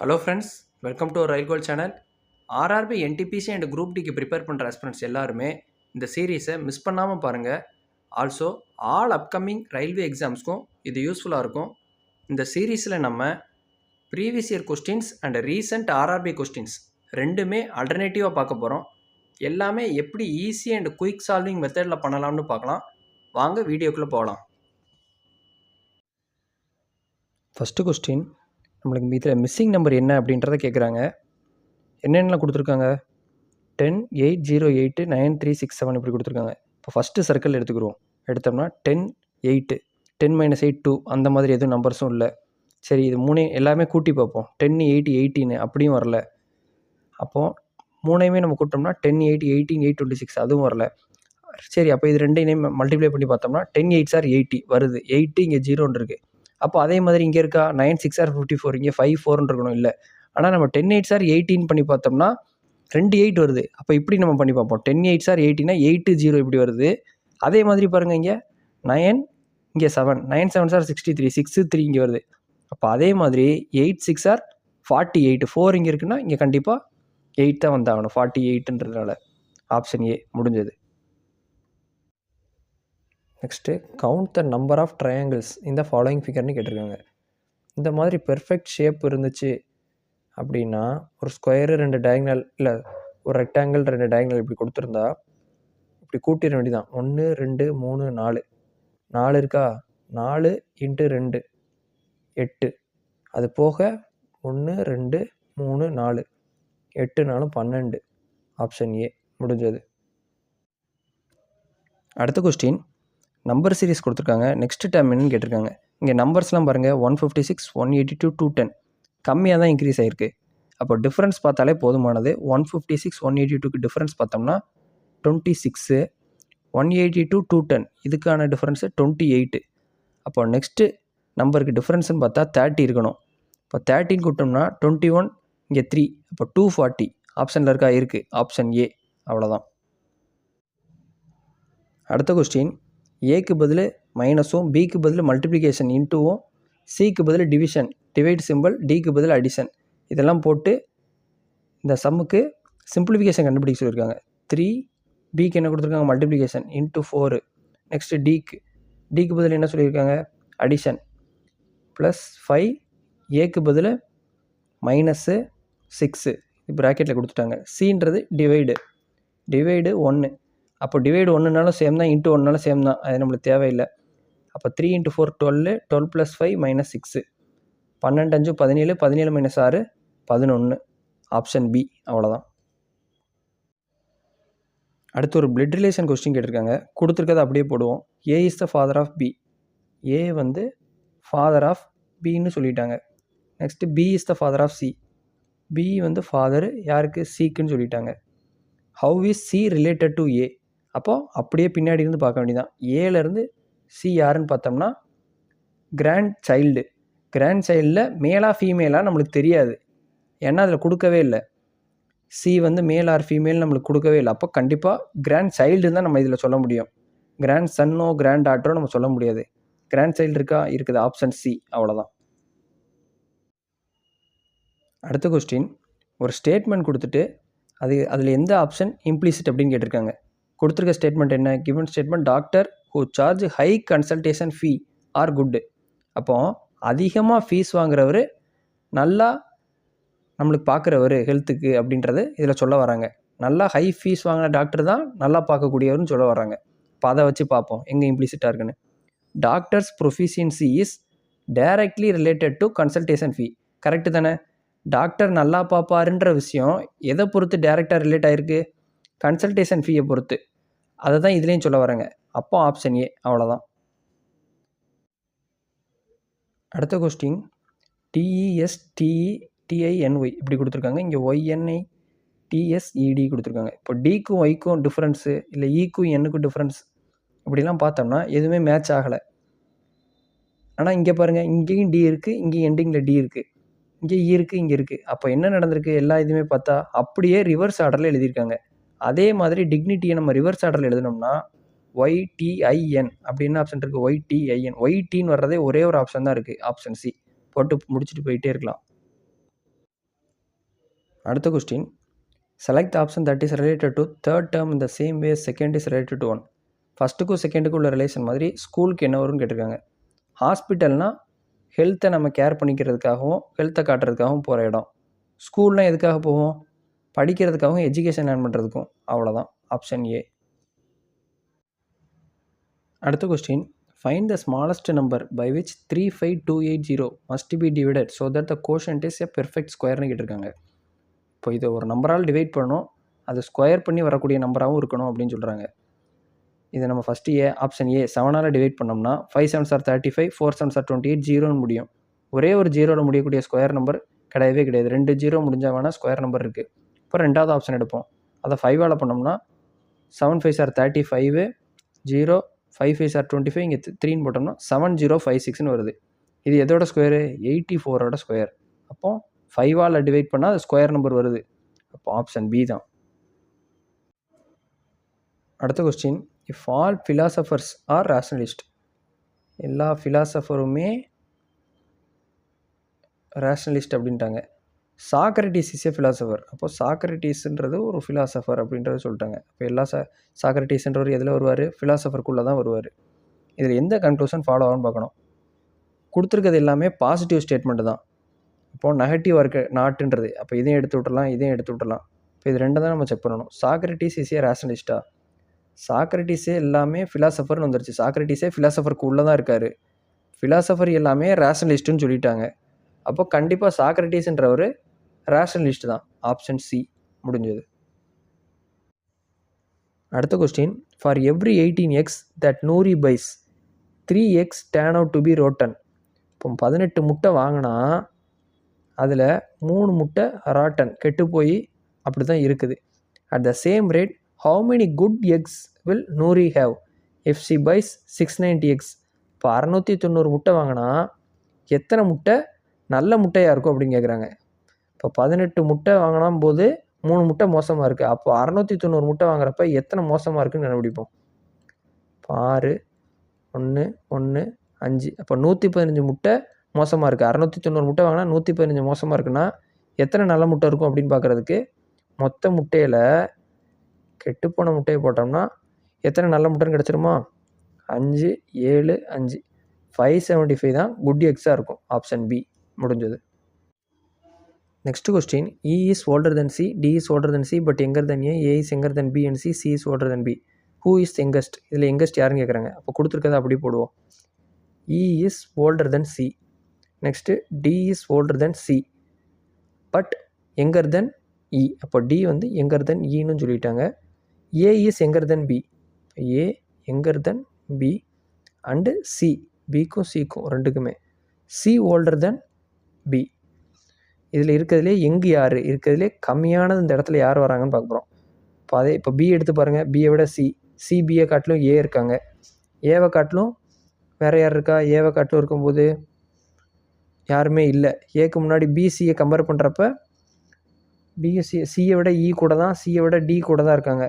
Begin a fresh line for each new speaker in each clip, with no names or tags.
Hello friends, welcome to rail goal channel. RRB, NTPC and group டிக்கு prepare பண்ணுற aspirants எல்லாருமே இந்த சீரீஸை மிஸ் பண்ணாமல் பாருங்கள். ஆல்சோ ஆல் அப்கமிங் ரயில்வே எக்ஸாம்ஸ்க்கும் இது யூஸ்ஃபுல்லாக இருக்கும். இந்த சீரீஸில் நம்ம previous year questions and recent RRB questions ரெண்டுமே அல்டர்னேட்டிவாக பார்க்க போகிறோம். எல்லாமே எப்படி ஈஸி அண்ட் குயிக் சால்விங் மெத்தடில் பண்ணலாம்னு பார்க்கலாம். வாங்க வீடியோக்குள்ளே போகலாம். ஃபஸ்ட்டு கொஸ்டின், நம்மளுக்கு இதில் மிஸ்ஸிங் நம்பர் என்ன அப்படின்றத கேட்குறாங்க. என்னென்னலாம் கொடுத்துருக்காங்க? 10, 8, 0, 8, 9, 3, 6, 7 இப்படி கொடுத்துருக்காங்க. இப்போ ஃபஸ்ட்டு சர்க்கிள் எடுத்துக்கிறோம். எடுத்தோம்னா 10, 8, 10 - 8, 2 அந்த மாதிரி எதுவும் நம்பர்ஸும் இல்லை. சரி, இது மூணு எல்லாமே கூட்டி பார்ப்போம். 10, 8, 18 அப்படியும் வரல. அப்போது மூணையுமே நம்ம கூட்டோம்னா 10, 8, 18, 8, 26 அதுவும் வரல. சரி, அப்போ இது ரெண்டையும் மல்டிப்ளை பண்ணி பார்த்தோம்னா 10, 8 are 80 வருது. 8 இங்கே 0 இருக்குது. அப்போ அதே மாதிரி இங்கே இருக்கா? 9, 6 are 54, இங்கே 5, 4 இருக்கணும். இல்லை, ஆனால் நம்ம 10, 8 are 18 பண்ணி பார்த்தோம்னா 2 8 வருது. அப்போ இப்படி நம்ம பண்ணி பார்ப்போம். 10, 8 are 18 8, 0 இப்படி வருது. அதே மாதிரி பாருங்கள், இங்கே 9, இங்கே 7, 9 7 are 63, 6 3 இங்கே வருது. அப்போ அதே மாதிரி 8 6 are 48, 4 இங்கே இருக்குன்னா இங்கே கண்டிப்பாக 8 தான் வந்தாகணும். 48ன்றதுனால ஆப்ஷன் ஏ முடிஞ்சது. Next, count the number of triangles இந்த ஃபாலோயிங் ஃபிகர்னு கேட்டிருக்காங்க. இந்த மாதிரி பெர்ஃபெக்ட் ஷேப் இருந்துச்சு அப்படின்னா, ஒரு ஸ்கொயரு 2 டயக்னல், இல்லை ஒரு ரெக்டாங்கிள் 2 டயக்னல் இப்படி கொடுத்துருந்தா இப்படி கூட்டிட வேண்டியதான். 1 2 3 4 4 இருக்கா? 4 × 2 8. அது போக 1 2 3 4 8 4 12. ஆப்ஷன் ஏ முடிஞ்சது. அடுத்த கொஸ்டின், நம்பர் சீரிஸ் கொடுத்துருக்காங்க. நெக்ஸ்ட் டேர்ம் என்னன்னு கேட்டிருக்காங்க. இங்கே நம்பர்ஸ்லாம் பாருங்கள். 156, 182, 210 கம்மியாக தான் இன்க்ரீஸ் ஆகிருக்கு. அப்போ டிஃப்ரென்ஸ் பார்த்தாலே போதுமானது. 156, 182க்கு டிஃப்ரென்ஸ் பார்த்தோம்னா 26, 182, 210 இதுக்கான டிஃப்ரென்ஸு 28. அப்போ நெக்ஸ்ட்டு நம்பருக்கு டிஃப்ரென்ஸ்னு பார்த்தா 30 இருக்கணும். இப்போ 13 கூட்டோம்னா 21, இங்கே 3, அப்போ 240 ஆப்ஷனில் இருக்கா? இருக்குது. Option A. அவ்வளோதான். அடுத்த கொஸ்டின், ஏக்கு பதில் மைனஸும், பிக்கு பதில் மல்டிப்ளிகேஷன் இன்ட்டுவும், சிக்கு பதில் டிவிஷன் டிவைட் சிம்பிள், டிக்கு பதில் அடிஷன் இதெல்லாம் போட்டு இந்த சம்முக்கு சிம்பிளிஃபிகேஷன் கண்டுபிடிக்க சொல்லியிருக்காங்க. 3, பிக்கு என்ன கொடுத்துருக்காங்க? Multiplication into 4. நெக்ஸ்ட்டு டிக்கு பதில் என்ன சொல்லியிருக்காங்க? அடிஷன் ப்ளஸ் 5, ஏக்கு பதில் -6 ப்ராக்கெட்டில் கொடுத்துட்டாங்க. சின்றது டிவைடு 1. அப்போ டிவைடு 1னாலும் சேம் தான், இன்ட்டு 1னாலும் சேம் தான். அது நம்மளுக்கு தேவையில்லை. அப்போ 3 × 4 12, 12 + 5 - 6 12 5 17, 17 - 6 11. Option B. அவ்வளோதான். அடுத்து ஒரு பிளட் ரிலேஷன் கொஸ்டின் கேட்டிருக்காங்க. கொடுத்துருக்கதை அப்படியே போடுவோம். A is the father of B. A வந்து ஃபாதர் ஆஃப் பின்னு சொல்லிட்டாங்க. Next B is the father of C. B வந்து ஃபாதர் யாருக்கு? சிக்குன்னு சொல்லிட்டாங்க. How is C related to A? அப்போது அப்படியே பின்னாடி இருந்து பார்க்க வேண்டியதான். ஏலேருந்து சி யாருன்னு பார்த்தோம்னா கிராண்ட் சைல்டு. கிராண்ட் சைல்டில் மேலா ஃபீமேலாக நம்மளுக்கு தெரியாது, ஏன்னா அதில் கொடுக்கவே இல்லை. சி வந்து மேல் ஆர் ஃபீமேல் நம்மளுக்கு கொடுக்கவே இல்லை. அப்போ கண்டிப்பாக கிராண்ட் சைல்டு தான் நம்ம இதில் சொல்ல முடியும். கிராண்ட் சன்னோ கிராண்ட் டாட்டரோ நம்ம சொல்ல முடியாது. கிராண்ட் சைல்டு இருக்கா? இருக்குது. Option C. அவ்வளோதான். அடுத்த கொஸ்டின், ஒரு ஸ்டேட்மெண்ட் கொடுத்துட்டு அதில் எந்த ஆப்ஷன் இம்ப்ளிசிட் அப்படின்னு கேட்டிருக்காங்க. கொடுத்துருக்க ஸ்டேட்மெண்ட் என்ன? Given statement, doctor who charge high consultation fee are good. அப்போது அதிகமாக ஃபீஸ் வாங்குறவர் நல்லா நம்மளுக்கு பார்க்குறவர் ஹெல்த்துக்கு அப்படின்றது இதில் சொல்ல வராங்க. நல்லா ஹை ஃபீஸ் வாங்கின டாக்டர் தான் நல்லா பார்க்கக்கூடியவர்னு சொல்ல வராங்க. இப்போ அதை வச்சு பார்ப்போம் எங்கே இம்ப்ளிசிட்டாக இருக்குன்னு. Doctors proficiency is directly related to consultation fee. Correct தானே? டாக்டர் நல்லா பார்ப்பாருன்ற விஷயம் எதை பொறுத்து டைரெக்டாக ரிலேட் ஆகிருக்கு? கன்சல்டேஷன் ஃபீயை பொறுத்து. அதை தான் இதுலேயும் சொல்ல வராங்க. அப்போ ஆப்ஷன் ஏ. அவ்வளோதான். அடுத்த கொஸ்டின், TESTETINY இப்படி கொடுத்துருக்காங்க. இங்கே YNITSED கொடுத்துருக்காங்க. இப்போ டிக்கும் ஒய்க்கும் டிஃப்ரென்ஸு, இல்லை ஈக்கும் என்னுக்கும் டிஃப்ரென்ஸ் இப்படிலாம் பார்த்தோம்னா எதுவுமே மேட்ச் ஆகலை. ஆனால் இங்கே பாருங்கள், இங்கேயும் டி இருக்குது, இங்கேயும் எண்டிங்கில் டி இருக்குது, இங்கே இ இருக்குது, இங்கே இருக்குது. அப்போ என்ன நடந்திருக்கு? எல்லா இதுவுமே பார்த்தா அப்படியே ரிவர்ஸ் ஆர்டரில் எழுதியிருக்காங்க. அதே மாதிரி டிக்னிட்டியை நம்ம ரிவர்ஸ் ஆர்டரில் எழுதினோம்னா YTIN அப்படின்னு ஆப்ஷன் இருக்குது. YTIN ஒய்டின்னு வர்றதே ஒரே ஒரு ஆப்ஷன் தான் இருக்குது. Option C. போட்டு முடிச்சுட்டு போயிட்டே இருக்கலாம். அடுத்த question, select the option that is related to third term in the same way second is related to one. ஃபஸ்ட்டுக்கும் செகண்டுக்கும் உள்ள ரிலேஷன் மாதிரி ஸ்கூலுக்கு என்ன வரும்னு கேட்டிருக்காங்க. ஹாஸ்பிட்டல்னால் ஹெல்த்தை நம்ம கேர் பண்ணிக்கிறதுக்காகவும் ஹெல்த்தை காட்டுறதுக்காகவும் போகிற இடம். ஸ்கூல்லாம் எதுக்காக போவோம்? படிக்கிறதுக்காகவும் எஜுகேஷன் லேர்ன் பண்ணுறதுக்கும். அவ்வளோதான். Option A. அடுத்த question, find the smallest number by which 35280 must be divided so that the quotient is a perfect ஸ்கொயர்னு கேட்டிருக்காங்க. இப்போ இதை ஒரு நம்பரால் டிவைட் பண்ணணும், அது ஸ்கொயர் பண்ணி வரக்கூடிய நம்பராகவும் இருக்கணும் அப்படின்னு சொல்கிறாங்க. இதை நம்ம ஃபஸ்ட்டு ஆப்ஷன் ஏ 7ஆல் டிவைட் பண்ணோம்னா 5 7s are 35, 4 7s are 28, 0ன்னு முடியும். ஒரே ஒரு 0வில் முடியக்கூடிய ஸ்கொயர் நம்பர் கிடையவே கிடையாது. 2 0 முடிஞ்சால் வேணால் ஸ்கொயர் நம்பர் இருக்குது. இப்போ ரெண்டாவது ஆப்ஷன் எடுப்போம். அதை 5ஆல் பண்ணோம்னா 7 5s are 35, 0 5 5s are 25, இங்கே 3ன்னு போட்டோம்னா 7056ன்னு வருது. இது எதோட ஸ்கொயரு? 84ஓட ஸ்கொயர். அப்போ 5ஆல் டிவைட் பண்ணால் அது ஸ்கொயர் நம்பர் வருது. அப்போ ஆப்ஷன் பி தான். அடுத்த question, if all philosophers are rationalist, எல்லா ஃபிலாசபருமே ரேஷனலிஸ்ட் அப்படின்ட்டாங்க. Socrates is a philosopher. அப்போ சாக்ரட்டிஸ்ன்றது ஒரு ஃபிலாசபர் அப்படின்றத சொல்லிட்டாங்க. இப்போ எல்லா சாக்ரட்டிஸ்ன்றவர் எதில் வருவார்? ஃபிலாசபருக்குள்ளே தான் வருவார். இதில் எந்த கன்க்ளூஷன் ஃபாலோ ஆகும்னு பார்க்கணும். கொடுத்துருக்கிறது எல்லாமே பாசிட்டிவ் ஸ்டேட்மெண்ட்டு தான். இப்போது நெகட்டிவாக இருக்க நாட்டுன்றது, அப்போ இதையும் எடுத்து விட்டுறலாம், இதையும் எடுத்து விட்டுறலாம். இப்போ இது ரெண்டு தான் நம்ம செக் பண்ணணும். சாக்ரட்டிஸ் இஸ் ஏ ரேஷனலிஸ்டா? சாக்ரட்டிஸே எல்லாமே ஃபிலாசபர்னு வந்துருச்சு. சாக்ரட்டிஸே ஃபிலாசபருக்கு உள்ளே தான் இருக்கார். ஃபிலாசபர் எல்லாமே ரேஷனலிஸ்ட்டுன்னு சொல்லிட்டாங்க. அப்போ கண்டிப்பாக சாக்ரட்டிஸ்ன்றவர் ரேஷனலிஸ்ட் தான். ஆப்ஷன் சி முடிஞ்சது. அடுத்த question, for every 18x that Noori buys 3x turn out to be rotten. இப்போ 18 முட்டை வாங்கினா அதில் 3 முட்டை ராட்டன் கெட்டு போய் அப்படி தான் இருக்குது. At the same rate how many good eggs will Noori have if she buys 690x. இப்போ 690 முட்டை வாங்கினா எத்தனை முட்டை நல்ல முட்டையாக இருக்கும் அப்படின்னு கேட்குறாங்க. இப்போ 18 முட்டை வாங்கினா போது 3 முட்டை மோசமாக இருக்குது. அப்போ 690 முட்டை வாங்குறப்ப எத்தனை மோசமாக இருக்குன்னு கண்டுபிடிப்போம். 6 1 1 5, அப்போ 115 முட்டை மோசமாக இருக்குது. 690 முட்டை வாங்கினா 115 மோசமாக இருக்குன்னா எத்தனை நல்ல முட்டை இருக்கும் அப்படின்னு பார்க்குறதுக்கு மொத்த முட்டையில் கெட்டுப்போன முட்டையை போட்டோம்னா எத்தனை நல்ல முட்டைன்னு கிடச்சிருமா? 5 7 5 575 தான் குட் எக்ஸாக இருக்கும். ஆப்ஷன் பி முடிஞ்சது. Next question, E is older than C, D is older than C but younger than A is younger than B and C is older than B. Who is youngest? இதில் youngest யாருன்னு கேட்குறாங்க. அப்போ கொடுத்துருக்கதை அப்படி போடுவோம். E is older than C. Next D is older than C but younger than E. அப்போ D வந்து younger than ஈன்னு சொல்லிட்டாங்க. A is younger than B. A younger than B and C, பிக்கும் சிக்கும் ரெண்டுக்குமே சி ஓல்டர் தென் பி. இதில் இருக்கிறதுலே எங்கு யார் இருக்கிறதுலே கம்மியானது இந்த இடத்துல யார் வராங்கன்னு பார்க்க போகிறோம். இப்போ பி எடுத்து பாருங்கள். பியை விட சி பியை காட்டிலும் ஏ இருக்காங்க. ஏவை காட்டிலும் வேறு யார் இருக்கா? ஏவை காட்டிலும் இருக்கும்போது யாருமே இல்லை. ஏக்கு முன்னாடி பிசியை கம்பேர் பண்ணுறப்ப பிஎஸ்சி சியை விட இ கூட தான், சியை விட டி கூட தான் இருக்காங்க.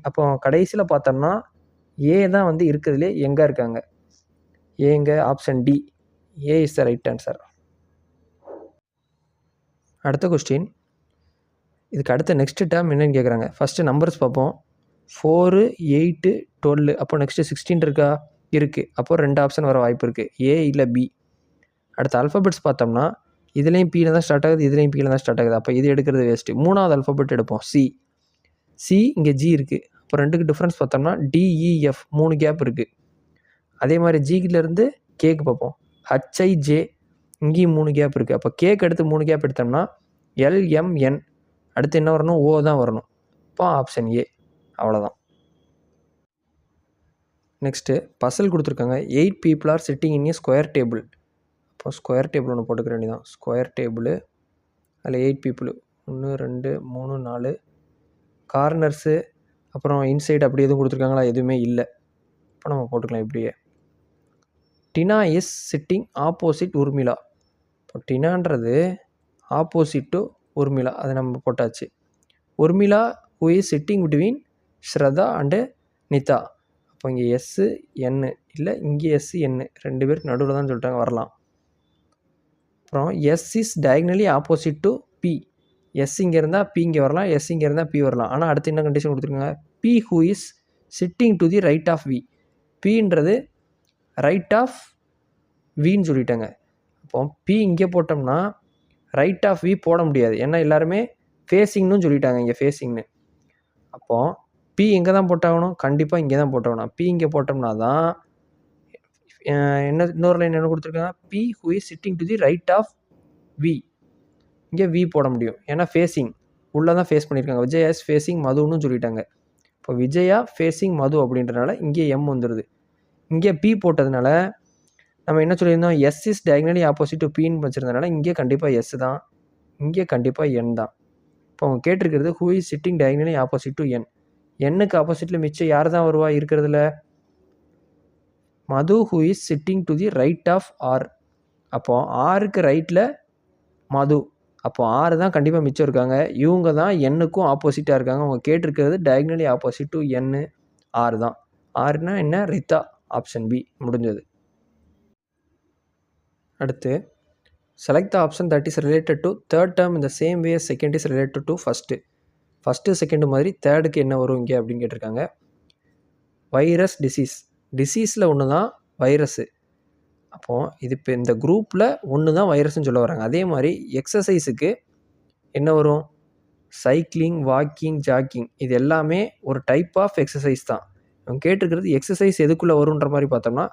அப்போ கடைசியில் பார்த்தோம்னா ஏ தான் வந்து இருக்கிறதுலே எங்கே இருக்காங்க. ஏங்க option D, A is the right answer. அடுத்த கொஸ்டின், இதுக்கு அடுத்த நெக்ஸ்ட் டேர்ம் என்னன்னு கேட்குறாங்க. ஃபஸ்ட்டு நம்பர்ஸ் பார்ப்போம். 4 8 12. அப்போ நெக்ஸ்ட்டு 16 இருக்கா? இருக்குது. அப்போது 2 ஆப்ஷன் வர வாய்ப்பு இருக்குது, ஏ இல்லை பி. அடுத்த அல்ஃபபெட்ஸ் பார்த்தோம்னா இதுலேயும் பியில் தான் ஸ்டார்ட் ஆகுது, இதுலேயும் பியில் தான் ஸ்டார்ட் ஆகுது. அப்போ இது எடுக்கிறது வேஸ்ட்டு. 3வது அல்ஃபபெட் எடுப்போம், சி. இங்கே ஜி இருக்குது. அப்போ ரெண்டுக்கு டிஃப்ரென்ஸ் பார்த்தோம்னா டிஇஎஃப் 3 கேப் இருக்குது. அதே மாதிரி ஜிக்கிலேருந்து கேக்கு பார்ப்போம், ஹச்ஐஜே இங்கேயும் 3 கேப் இருக்குது. அப்போ கேக்கு அடுத்து 3 கேப் எடுத்தோம்னா எல்எம்என். அடுத்து என்ன வரணும்? ஓ தான் வரணும். இப்போ ஆப்ஷன் ஏ. அவ்வளோதான். நெக்ஸ்ட்டு பசல் கொடுத்துருக்காங்க. 8 people are sitting in A square table. இப்போ ஸ்கொயர் டேபிள் ஒன்று போட்டுக்க வேண்டியதான். ஸ்கொயர் டேபிள் அதில் 8 people 1 2 3 4. கார்னர்ஸு அப்புறம் இன்சைடு அப்படி எதுவும் கொடுத்துருக்காங்களா? எதுவுமே இல்லை. இப்போ நம்ம போட்டுக்கலாம் இப்படியே. Tina is sitting opposite Urmila. இப்போ டினான்றது ஆப்போசிட் டு உர்மிளா, அதை நம்ம போட்டாச்சு. Urmila who is sitting between Shraddha and Nita. அப்போ இங்கே எஸ்ஸு என்னு இல்லை, இங்கே எஸ்ஸு என்னு 2 பேருக்கு நடுவில் தான் சொல்லிட்டாங்க, வரலாம். அப்புறம் S is diagonally opposite to B. S இங்கே இருந்தால் பி இங்கே வரலாம், எஸ் இங்கே இருந்தால் பி வரலாம். ஆனால் அடுத்து என்ன கண்டிஷன் கொடுத்துருக்காங்க, B who is sitting to the right of V. பின்றது ரைட் ஆஃப் வின்னு சொல்லிட்டாங்க. அப்போ பி இங்கே போட்டோம்னா ரைட் ஆஃப் வி போட முடியாது, ஏன்னா எல்லாருமே ஃபேஸிங்னு சொல்லிட்டாங்க, இங்கே ஃபேஸிங்னு. அப்போது பி எங்கே தான் போட்டாகணும், கண்டிப்பாக இங்கே தான் போட்டாகணும். பி இங்கே போட்டோம்னா தான் என்ன இன்னொரு லைன் என்ன கொடுத்துருக்காங்க, B who is sitting to the right of V. இங்கே வி போட முடியும், ஏன்னா ஃபேஸிங் உள்ளே தான் ஃபேஸ் பண்ணியிருக்காங்க. விஜயா இஸ் ஃபேஸிங் மதுன்னு சொல்லிட்டாங்க. இப்போ விஜயா ஃபேஸிங் மது அப்படின்றனால இங்கே எம் வந்துடுது. இங்கே பி போட்டதுனால நம்ம என்ன சொல்லியிருந்தோம், S is diagonally opposite to பின்னு வச்சுருந்தனால இங்கே கண்டிப்பாக எஸ் தான், இங்கே கண்டிப்பாக என் தான். இப்போ அவங்க கேட்டிருக்கிறது who is sitting diagonally opposite to N. எண்ணுக்கு ஆப்போசிட்டில் மிச்சம் யார் தான் வருவா இருக்கிறதுல, மது who is sitting to the right of R. அப்போது ஆருக்கு ரைட்டில் மது, அப்போ ஆறு தான் கண்டிப்பாக மிச்சம் இருக்காங்க. இவங்க தான் எண்ணுக்கும் ஆப்போசிட்டாக இருக்காங்க. அவங்க கேட்டிருக்கிறது டயகனலி ஆப்போசிட் டு என்னு ஆறு தான். ஆறுனா என்ன, ரித்தா. ஆப்ஷன் பி முடிஞ்சது. அடுத்து select the option that is related to third term in the same way second is related to first second மாதிரி தேர்டுக்கு என்ன வரும் இங்கே அப்படின்னு கேட்டிருக்காங்க. வைரஸ் டிசீஸ், டிசீஸில் ஒன்று தான் வைரஸு. அப்போது இது இப்போ இந்த குரூப்பில் ஒன்று தான் வைரஸ்ன்னு சொல்ல வராங்க. அதே மாதிரி எக்ஸசைஸுக்கு என்ன வரும், சைக்கிளிங், வாக்கிங், ஜாக்கிங், இது எல்லாமே ஒரு டைப் ஆஃப் எக்ஸசைஸ் தான். அவங்க கேட்டிருக்கிறது எக்ஸசைஸ் எதுக்குள்ளே வரும்ன்ற மாதிரி பார்த்தோம்னா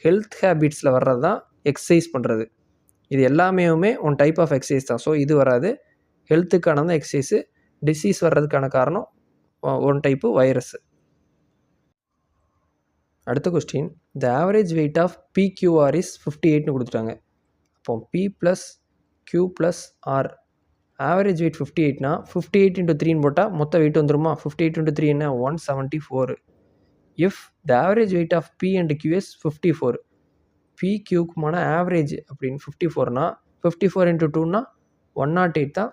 ஹெல்த் ஹேபிட்ஸில் வர்றது தான் எக்ஸசைஸ் பண்ணுறது. இது எல்லாமே ஒன் டைப் ஆஃப் எக்ஸசைஸ் தான். ஸோ இது வராது, ஹெல்த்துக்கான தான் எக்ஸசைஸு. டிசீஸ் வர்றதுக்கான காரணம் ஒன் டைப்பு வைரஸ். அடுத்த question, the average weight of PQR is 58ன்னு கொடுத்துட்டாங்க. அப்போ P plus Q plus R average weight 58னா 58 × 3ன்னு போட்டால் மொத்த வெயிட் வந்துருமா, 58 × 3 என்ன 174. If the average weight of P and Q is 54, PQக்குமான ஆவரேஜ் அப்படின்னு 54னா 54 × 2னா 108 தான்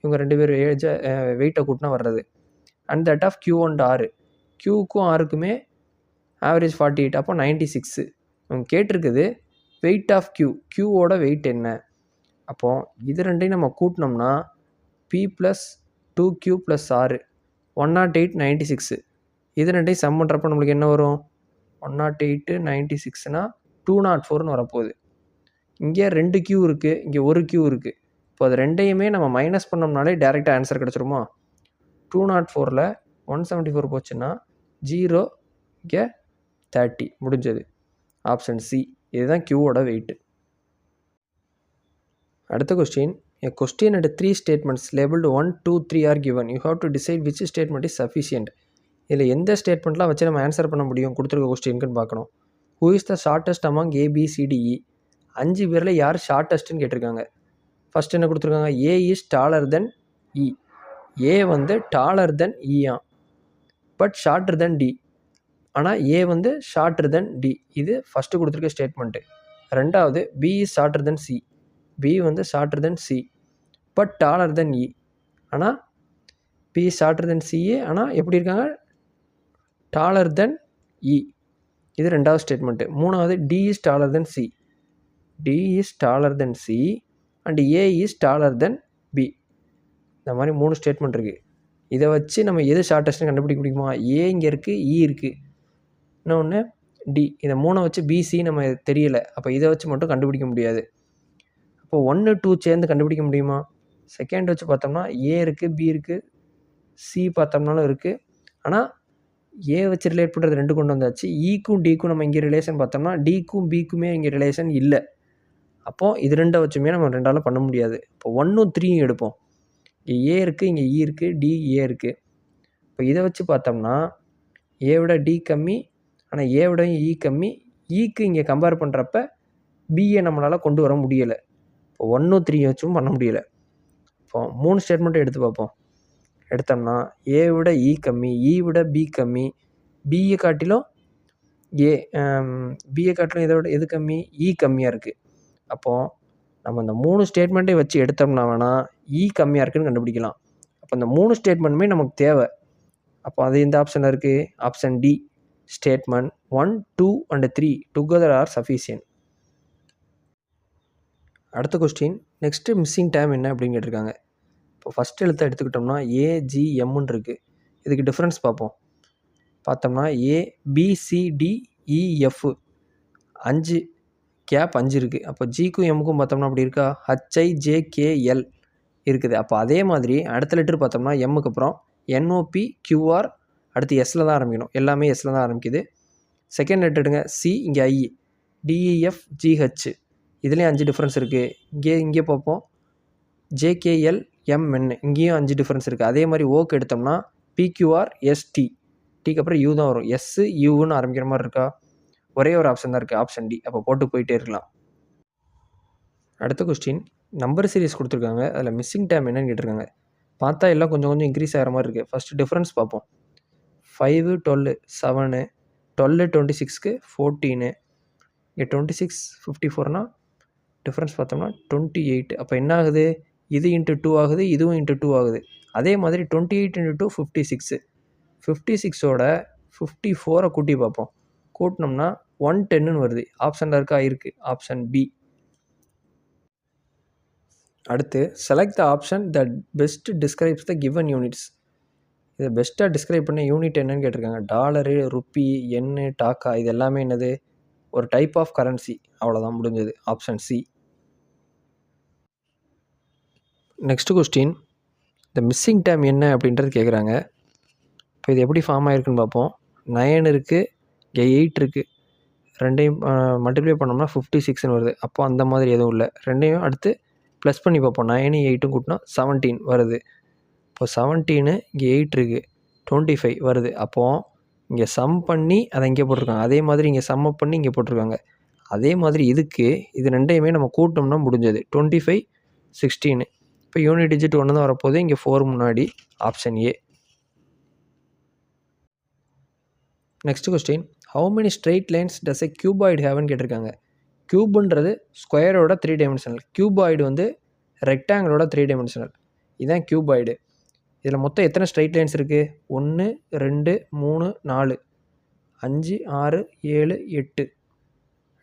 இவங்க ரெண்டு பேர் வெயிட்டை கூட்டினா வர்றது. And that of Q and R, Qக்கும் Rக்குமே ஆவரேஜ் 48, அப்போ 96. அவங்க கேட்டிருக்குது வெயிட் ஆஃப் Qவோட வெயிட் என்ன. அப்போது இது ரெண்டையும் நம்ம கூட்டினோம்னா P plus 2Q plus R 108 96. இது ரெண்டையும் சம் பண்ணுறப்போ நம்மளுக்கு என்ன வரும், 108 96னா 204ன்னு வரப்போகுது. இங்கே 2 Q இருக்குது, இங்கே 1 Q இருக்குது. இப்போ அது ரெண்டையுமே நம்ம மைனஸ் பண்ணோம்னாலே டேரெக்டாக ஆன்சர் கிடச்சிருமா. 204ல் 174 போச்சுன்னா 0, இங்கே 30 முடிஞ்சது. ஆப்ஷன் சி, இதுதான் Qவோட வெயிட்டு. அடுத்த question, a question and 3 statements labeled 1, 2, 3 are given. You have to decide which statement is sufficient. இதில் எந்த ஸ்டேட்மெண்ட்லாம் வச்சு நம்ம ஆன்சர் பண்ண முடியும் கொடுத்துருக்க கொஸ்டின்க்குன்னு பார்க்கணும். Who is the shortest among ABCDE, 5 பேரில் யார் ஷார்ட்டஸ்ட்டுன்னு கேட்டிருக்காங்க. ஃபஸ்ட் என்ன கொடுத்துருக்காங்க, A is taller then E. A வந்து dollar then E but shorter then D. ஆனால் A வந்து ஷார்ட்டர் தென் D. இது ஃபஸ்ட்டு கொடுத்துருக்க ஸ்டேட்மெண்ட்டு. ரெண்டாவது B is shorter then C. B வந்து shorter then C but dollar then E. ஆனால் B is shorter then C, ஆனால் எப்படி இருக்காங்க, டாலர் தென் E. இது ரெண்டாவது ஸ்டேட்மெண்ட்டு. மூணாவது D is taller then C. D is taller then C and A is taller then B. இந்த மாதிரி 3 statement இருக்குது. இதை வச்சு நம்ம எது ஷார்ட்டஸ்ட்னு கண்டுபிடிக்க முடியுமா. A இங்கே இருக்குது, E இருக்குது, இன்னொன்று D. இதை 3 வச்சு BC நம்ம தெரியலை, அப்போ இதை வச்சு மட்டும் கண்டுபிடிக்க முடியாது. அப்போ 1, 2 சேர்ந்து கண்டுபிடிக்க முடியுமா. செகண்ட் வச்சு பார்த்தோம்னா A இருக்குது, B இருக்குது, C பார்த்தோம்னாலும் இருக்குது. ஆனால் A வச்சு ரிலேட் பண்ணுறது 2 கொண்டு வந்தாச்சு. Eக்கும் Dக்கும் நம்ம இங்கே ரிலேஷன் பார்த்தோம்னா Dக்கும் Bக்குமே இங்கே ரிலேஷன் இல்லை. அப்போது இது 2 வச்சுமே நம்ம 2ஆல் பண்ண முடியாது. இப்போ 1ம் 3யும் எடுப்போம். இங்கே A இருக்குது, இங்கே E இருக்குது, D A இருக்குது. இப்போ இதை வச்சு பார்த்தோம்னா A விட D கம்மி, ஆனால் A விட E கம்மி. Eக்கு இங்கே கம்பேர் பண்ணுறப்ப Bயை நம்மளால் கொண்டு வர முடியலை. இப்போ 1ம் 3 வச்சும் பண்ண முடியலை. இப்போ 3 ஸ்டேட்மெண்ட்டும் எடுத்து பார்ப்போம். எடுத்தோம்னா A விட E கம்மி, E விட B கம்மி, பியை காட்டிலும் பியை காட்டிலும் இதை விட எது கம்மி, E கம்மியாக இருக்குது. அப்போது நம்ம இந்த 3 ஸ்டேட்மெண்ட்டை வச்சு எடுத்தோம்னா வேணால் E கம்மியாக இருக்குதுன்னு கண்டுபிடிக்கலாம். அப்போ இந்த 3 ஸ்டேட்மெண்ட்டுமே நமக்கு தேவை. அப்போ அது எந்த ஆப்ஷனில் இருக்குது, option D. Statement 1, 2 and 3 together R sufficient. அடுத்த கொஸ்டின், நெக்ஸ்ட்டு மிஸ்ஸிங் டேம் என்ன அப்படின்னு கேட்டிருக்காங்க. இப்போ ஃபஸ்ட் எழுத்தை எடுத்துக்கிட்டோம்னா ஏஜிஎம்முன்னு இருக்குது. இதுக்கு டிஃப்ரென்ஸ் பார்ப்போம். பார்த்தோம்னா ஏபிசிடிஇஎஃப் 5 கேப் 5 இருக்குது. அப்போ ஜிக்கும் எம்முக்கும் பார்த்தோம்னா அப்படி இருக்கா? ஹச்ஐஜேகேஎல் இருக்குது. அப்போ அதே மாதிரி அடுத்த லெட்டர் பார்த்தோம்னா எம்முக்கு அப்புறம் என்ஓபி கியூஆர் அடுத்து எஸ்ல தான் ஆரம்பிக்கணும். எல்லாமே எஸ்ல தான் ஆரம்பிக்குது. செகண்ட் லெட்டர் எடுங்க சி, இங்கே ஐ, டிஇஎஃப் ஜிஹெச் இதுலேயும் 5 டிஃப்ரென்ஸ் இருக்குது. இங்கே பார்ப்போம் ஜேகேஎல் எம்என் இங்கேயும் 5 டிஃப்ரென்ஸ் இருக்குது. அதே மாதிரி ஓக்கு எடுத்தோம்னா பிக்யூஆர் எஸ்டி, டிக்கு அப்புறம் யூ தான் வரும். எஸ்ஸு யூன்னு ஆரம்பிக்கிற மாதிரி இருக்கா? ஒரே ஒரு ஆப்ஷன் தான் இருக்குது, ஆப்ஷன் டி. அப்போ போட்டு போயிட்டே இருக்கலாம். அடுத்த கொஸ்டின் நம்பர் சீரிஸ் கொடுத்துருக்காங்க. அதில் மிஸ்ஸிங் டேம் என்னன்னு கேட்டிருக்காங்க. பார்த்தா எல்லாம் கொஞ்சம் கொஞ்சம் இன்க்ரீஸ் ஆகிற மாதிரி இருக்குது. ஃபஸ்ட்டு டிஃப்ரென்ஸ் பார்ப்போம். 5 12 7 12 26க்கு 14 இங்கே 26 54னா டிஃப்ரென்ஸ் பார்த்தோம்னா 28. அப்போ என்ன ஆகுது? இது இன்ட்டு 2 ஆகுது, இதுவும் இன்ட்டு 2 ஆகுது. அதே மாதிரி 28 இன்ட்டு 2 56. 56ஓட 54 கூட்டி பார்ப்போம். கூட்டினோம்னா 110ன்னு வருது. ஆப்ஷனில் இருக்கா? இருக்குது, ஆப்ஷன் பி. அடுத்து select the option that best describes the given units. இதை பெஸ்ட்டாக டிஸ்கிரைப் பண்ண யூனிட் என்னன்னு கேட்டிருக்காங்க. டாலரு, ருப்பி, எண்ணு, டாக்கா இது எல்லாமே என்னது? ஒரு டைப் ஆஃப் கரன்சி. அவ்வளோதான், முடிஞ்சது. Option C. நெக்ஸ்ட் கொஸ்டின் இந்த மிஸ்ஸிங் டேம் என்ன அப்படின்றது கேட்குறாங்க. இப்போ இது எப்படி ஃபார்ம் ஆகிருக்குன்னு பார்ப்போம். 9 இருக்குது, இங்கே 8 இருக்குது. ரெண்டையும் மல்டிப்ளை பண்ணோம்னா 56ன்னு வருது. அப்போ அந்த மாதிரி எதுவும் இல்லை. ரெண்டையும் அடுத்து ப்ளஸ் பண்ணி பார்ப்போம். 9 8 கூட்டினா 17 வருது. இப்போ 17 இங்கே 8 இருக்குது, 25 வருது. அப்போது இங்கே சம் பண்ணி அதை இங்கே போட்டிருக்காங்க. அதே மாதிரி இங்கே சம் அப் பண்ணி இங்கே போட்டிருக்காங்க. அதே மாதிரி இதுக்கு இது ரெண்டையுமே நம்ம கூட்டோம்னா முடிஞ்சது. 25 16. இப்போ யூனிட் டிஜிட் 1 தான் வரப்போகுது. இங்கே 4 முன்னாடி, option A. Next question how many straight lines does a cuboid have கேட்டிருக்காங்க. கியூபுன்றது ஸ்கொயரோட 3 டைமென்ஷனல், கியூபாய்டு வந்து ரெக்டாங்கிளோட 3 டைமென்ஷனல். இதுதான் கியூபாய்டு. இதில் மொத்தம் எத்தனை ஸ்ட்ரெயிட் லைன்ஸ் இருக்குது? 1 2 3 4 5 6 7 8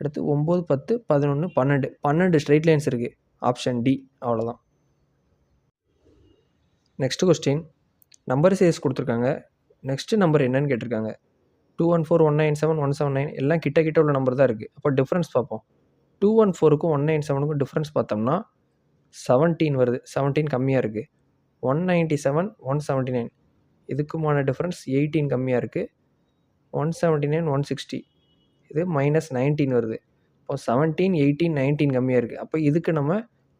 அடுத்து 9 10 11 12 ஸ்ட்ரெயிட் லைன்ஸ் இருக்குது. Option D. அவ்வளோதான். நெக்ஸ்ட் கொஸ்டின் நம்பர் சீரிஸ் கொடுத்துருக்காங்க. நெக்ஸ்ட் நம்பர் என்னன்னு கேட்டிருக்காங்க. 214 197 179 எல்லாம் கிட்ட கிட்ட உள்ள நம்பர் தான் இருக்குது. அப்போ டிஃப்ரென்ஸ் பார்ப்போம். 214க்கும் 197க்கும் டிஃப்ரென்ஸ் பார்த்தோம்னா 17 வருது. 17 கம்மியாக இருக்குது. 197 179 இதுக்குமான டிஃப்ரென்ஸ் 18 கம்மியாக இருக்குது. 179 160 இது -19 வருது. இப்போ 17 18 19 கம்மியாக இருக்குது. அப்போ இதுக்கு நம்ம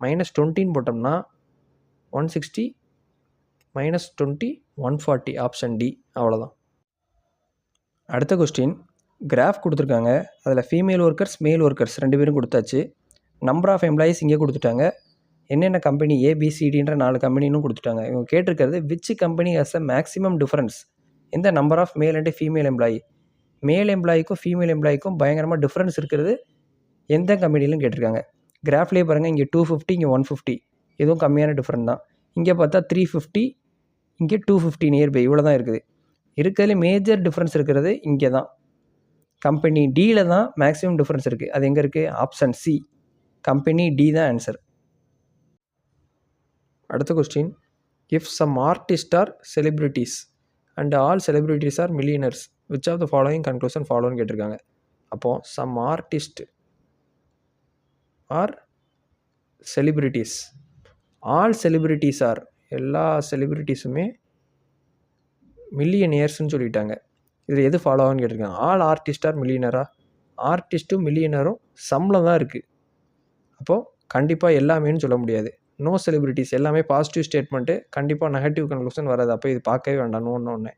-20 போட்டோம்னா 160 -20 140. Option D. அவ்வளோதான். அடுத்த கொஸ்டின் கிராஃப் கொடுத்துருக்காங்க. அதில் ஃபீமேல் ஒர்க்கர்ஸ் மேல் ஒர்க்கர்ஸ் 2 பேரும் கொடுத்தாச்சு. நம்பர் ஆஃப் எம்ப்ளாயீஸ் இங்கே கொடுத்துட்டாங்க. என்னென்ன கம்பெனி ஏபிசிடின்ற 4 கம்பெனின்னு கொடுத்துட்டாங்க. இவங்க கேட்டிருக்கிறது which company has a maximum difference in the number of male and female employee. Male எம்ப்ளாய்க்கும் ஃபீமேல் எம்ப்ளாய்க்கும் பயங்கரமாக டிஃப்ரென்ஸ் இருக்கிறது எந்த கம்பெனிலும் கேட்டிருக்காங்க. கிராஃப்லேயே பாருங்கள், இங்கே 250 இங்கே 150 இதுவும் கம்மியான டிஃப்ரெண்ட் தான். இங்கே பார்த்தா 350 இங்கே 250 நியர்பை இவ்வளோ தான் இருக்குது. இருக்கிறதுல மேஜர் டிஃப்ரென்ஸ் இருக்கிறது இங்கே தான். கம்பெனி டியில் தான் மேக்ஸிமம் டிஃப்ரென்ஸ் இருக்குது. அது எங்கே இருக்குது? Option C. கம்பெனி டி தான் ஆன்சர். அடுத்த question if some artist are celebrities and all celebrities are millionaires which of the following conclusion ஃபாலோன்னு கேட்டிருக்காங்க. அப்போது some artist are celebrities, all celebrities are எல்லா செலிப்ரிட்டிஸுமே மில்லியனியர்ஸ்ன்னு சொல்லிட்டாங்க. இதில் எது ஃபாலோ ஆகுன்னு கேட்டிருக்காங்க. ஆல் ஆர்டிஸ்ட் ஆர் மில்லியனரா? ஆர்டிஸ்ட்டும் மில்லியனரும் சம்மில் தான் இருக்குது. அப்போது கண்டிப்பாக எல்லாமேன்னு சொல்ல முடியாது. நோ செலிப்ரிட்டிஸ் எல்லாமே பாசிட்டிவ் ஸ்டேட்மெண்ட்டு, கண்டிப்பாக நெகட்டிவ் கன்க்ளூஷன் வராது. அப்போ இது பார்க்கவே வேண்டாம், நோன்னு.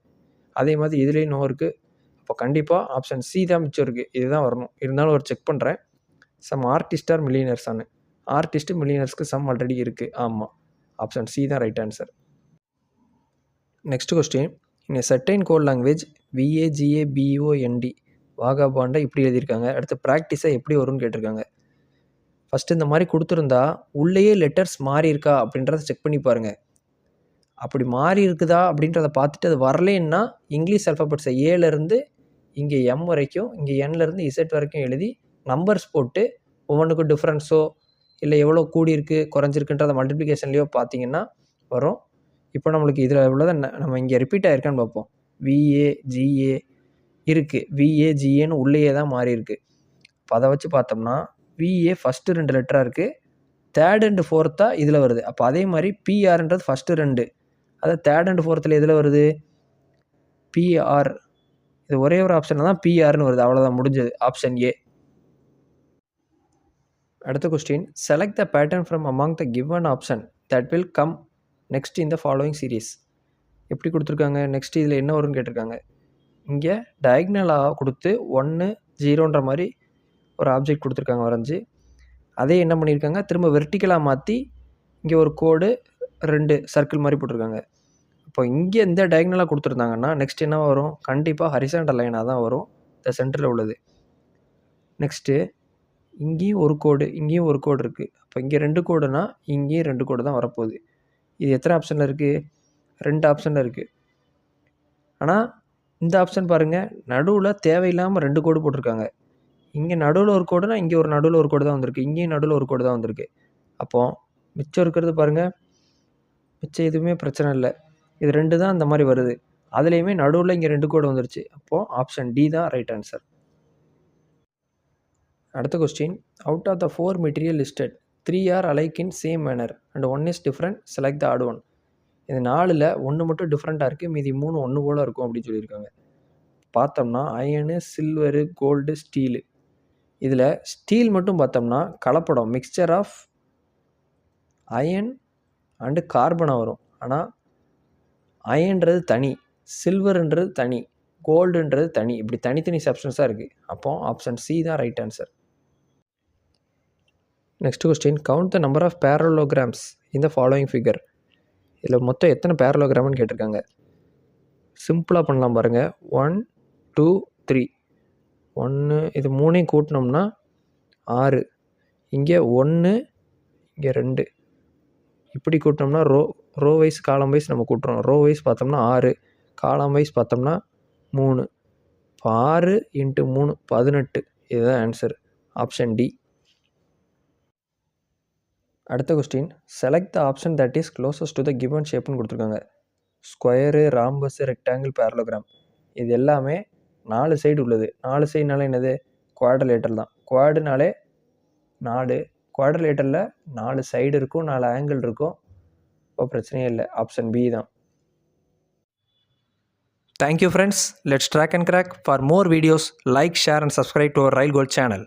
அதே மாதிரி இதுலேயும் நோ இருக்குது. அப்போ கண்டிப்பாக ஆப்ஷன் சி தான் மிச்சம் இருக்குது. இதுதான் வரணும். இருந்தாலும் ஒரு செக் பண்ணுறேன். சம் ஆர்டிஸ்ட் ஆர் மில்லியனர்ஸானு. ஆர்டிஸ்ட்டு மில்லியனர்ஸ்க்கு சம் ஆல்ரெடி இருக்குது. ஆமாம், ஆப்ஷன் சி தான் right answer. Next question in a certain code language VAGABOND வாகாபாண்டை இப்படி எழுதியிருக்காங்க. அடுத்து ப்ராக்டிஸை எப்படி வரும்னு கேட்டிருக்காங்க. ஃபஸ்ட்டு இந்த மாதிரி கொடுத்துருந்தா உள்ளேயே லெட்டர்ஸ் மாறி இருக்கா அப்படின்றத செக் பண்ணி பாருங்கள். அப்படி மாறி இருக்குதா அப்படின்றத பார்த்துட்டு அது வரலேன்னா இங்கிலீஷ் அல்ஃபாபெட்ஸை ஏலேருந்து இங்கே எம் வரைக்கும், இங்கே என்லேருந்து இசட் வரைக்கும் எழுதி நம்பர்ஸ் போட்டு ஒவ்வொன்றுக்கும் டிஃப்ரென்ஸோ இல்லை எவ்வளோ கூடியிருக்கு குறைஞ்சிருக்குன்றத மல்டிப்ளிகேஷன்லேயோ பார்த்தீங்கன்னா வரும். இப்போ நம்மளுக்கு இதில் உள்ளதை நம்ம இங்கே ரிப்பீட் ஆகிருக்கான்னு பார்ப்போம். விஏ ஜிஏ இருக்குது, விஏ ஜிஏன்னு உள்ளேயே தான் மாறி இருக்குது. இப்போ அதை வச்சு பார்த்தோம்னா விஏ ஃபஸ்ட்டு 2 லெட்டராக இருக்குது, தேர்ட் அண்ட் ஃபோர்த்தாக இதில் வருது. அப்போ அதே மாதிரி பிஆர்ன்றது ஃபஸ்ட்டு 2, அது தேர்ட் அண்ட் ஃபோர்த்தில் எதில் வருது? பிஆர். இது ஒரே ஒரு ஆப்ஷனில் தான் பிஆர்னு வருது. அவ்வளோதான், முடிஞ்சது. Option A. அடுத்த question, select the pattern from among the given option that will come next in the following series. எப்படி கொடுத்துருக்காங்க? நெக்ஸ்ட் இதில் என்ன வரும்னு கேட்டிருக்காங்க. இங்கே டயக்னலாக கொடுத்து 1 0ன்ற மாதிரி ஒரு ஆப்ஜெக்ட் கொடுத்துருக்காங்க வரைஞ்சி. அதே என்ன பண்ணியிருக்காங்க, திரும்ப வெர்டிக்கலாக மாற்றி இங்கே ஒரு கோடு 2 சர்க்கிள் மாதிரி போட்டிருக்காங்க. இப்போ இங்கே இந்த டயக்னலாக கொடுத்துருந்தாங்கன்னா நெக்ஸ்ட் என்ன வரும்? கண்டிப்பாக ஹரிசாண்டல் லைனாக தான் வரும், இந்த சென்டரில் உள்ளது. நெக்ஸ்ட்டு இங்கேயும் ஒரு கோடு, இங்கேயும் ஒரு கோடு இருக்குது. அப்போ இங்கே 2 கோடுனா இங்கேயும் 2 கோடு தான் வரப்போகுது. இது எத்தனை ஆப்ஷனில் இருக்குது? 2 ஆப்ஷனில் இருக்குது. ஆனால் இந்த ஆப்ஷன் பாருங்கள், நடுவில் தேவையில்லாமல் 2 கோடு போட்டிருக்காங்க. இங்கே நடுவில் ஒரு கோடுனா இங்கே ஒரு நடுவில் ஒரு கோடு தான் வந்திருக்கு, இங்கேயும் நடுவில் ஒரு கோடு தான் வந்திருக்கு. அப்போது மிச்சம் இருக்கிறது பாருங்கள், மிச்சம் எதுவுமே பிரச்சனை இல்லை. இது 2 தான் அந்த மாதிரி வருது. அதுலேயுமே நடுவில் இங்கே 2 கோடு வந்துருச்சு. அப்போது ஆப்ஷன் டி தான் ரைட் ஆன்சர். அடுத்த question, out of the 4 material listed 3 are alike in same manner and 1 is different, select the odd one. இது 4ல் 1 மட்டும் டிஃப்ரெண்ட்டாக இருக்குது, மீதி 3 ஒன்று போல் இருக்கும் அப்படின்னு சொல்லியிருக்காங்க. பார்த்தோம்னா அயனு, சில்வரு, கோல்டு, ஸ்டீலு. இதில் ஸ்டீல் மட்டும் பார்த்தோம்னா கலப்படம், மிக்சர் ஆஃப் அயன் அண்டு கார்பனாக வரும். ஆனால் அயன்றது தனி, சில்வருன்றது தனி, கோல்டுன்றது தனி, இப்படி தனித்தனி சப்ஸ்டன்ஸாக இருக்குது. அப்போது ஆப்ஷன் சி தான் right answer. Next question, count the number of parallelograms இந்த ஃபாலோயிங் ஃபிகர். இதில் மொத்தம் எத்தனை பேரலோகிராம்னு கேட்டிருக்காங்க. சிம்பிளாக பண்ணலாம் பாருங்கள். 1 2 3, 1 இது 3ஐயும் கூட்டினோம்னா 6, இங்கே 1 இங்கே 2, இப்படி கூட்டினோம்னா ரோ வைஸ் காலம் வைஸ் நம்ம கூட்டுறோம். ரோ வைஸ் பார்த்தோம்னா 6, காலம் வைஸ் பார்த்தோம்னா 3. இப்போ 6 × 3 18. இதுதான் ஆன்சர், ஆப்ஷன் டி. அடுத்த question, select the option that is closest to the given ஷேப்னு கொடுத்துருக்காங்க. Square, rhombus, rectangle, parallelogram. இது எல்லாமே 4 சைடு உள்ளது. 4 சைடுனால என்னது? குவாட்ரிலேட்டர் தான். குவாடுனாலே 4, குவாட்ரிலேட்டரில் 4 சைடு இருக்கும், 4 ஆங்கிள் இருக்கும். இப்போ பிரச்சனையே இல்லை, ஆப்ஷன் பி தான். Thank you friends. Let's track and crack. For more videos, like, share and subscribe to our Rail Gold channel.